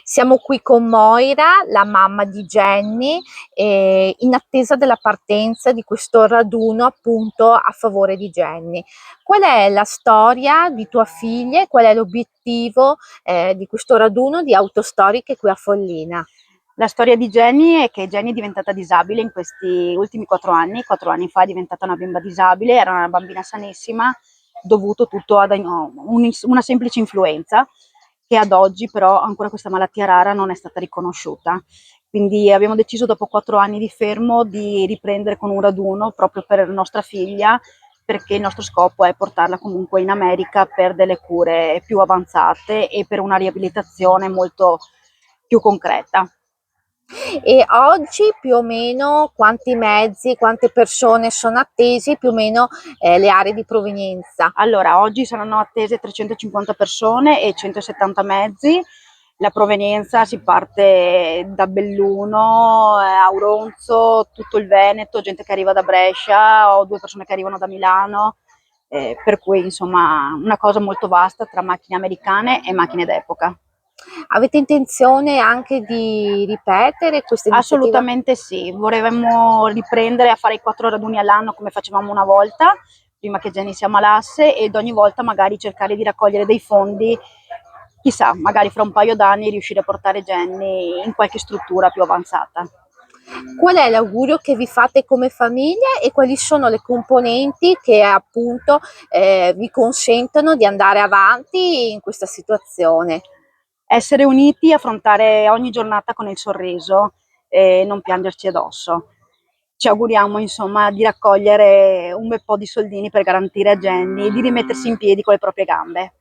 Siamo qui con Moira, la mamma di Jenny, in attesa della partenza di questo raduno appunto a favore di Jenny. Qual è la storia di tua figlia e qual è l'obiettivo di questo raduno di autostoriche qui a Follina? La storia di Jenny è che Jenny è diventata disabile in questi ultimi 4 anni. 4 anni fa è diventata una bimba disabile, era una bambina sanissima, dovuto tutto ad una semplice influenza, che ad oggi però ancora questa malattia rara non è stata riconosciuta. Quindi abbiamo deciso dopo 4 anni di fermo di riprendere con un raduno proprio per nostra figlia, perché il nostro scopo è portarla comunque in America per delle cure più avanzate e per una riabilitazione molto più concreta. E oggi più o meno quanti mezzi, quante persone sono attesi, più o meno le aree di provenienza? Allora, oggi saranno attese 350 persone e 170 mezzi. La provenienza si parte da Belluno, Auronzo, tutto il Veneto, gente che arriva da Brescia, ho 2 persone che arrivano da Milano, per cui insomma una cosa molto vasta tra macchine americane e macchine d'epoca. Avete intenzione anche di ripetere questa iniziativa? Assolutamente sì, vorremmo riprendere a fare i 4 raduni all'anno come facevamo una volta, prima che Jenny si ammalasse, ed ogni volta magari cercare di raccogliere dei fondi, chissà, magari fra un paio d'anni riuscire a portare Jenny in qualche struttura più avanzata. Qual è l'augurio che vi fate come famiglia e quali sono le componenti che appunto vi consentono di andare avanti in questa situazione? Essere uniti, affrontare ogni giornata con il sorriso e non piangerci addosso. Ci auguriamo insomma di raccogliere un bel po' di soldini per garantire a Jenny di rimettersi in piedi con le proprie gambe.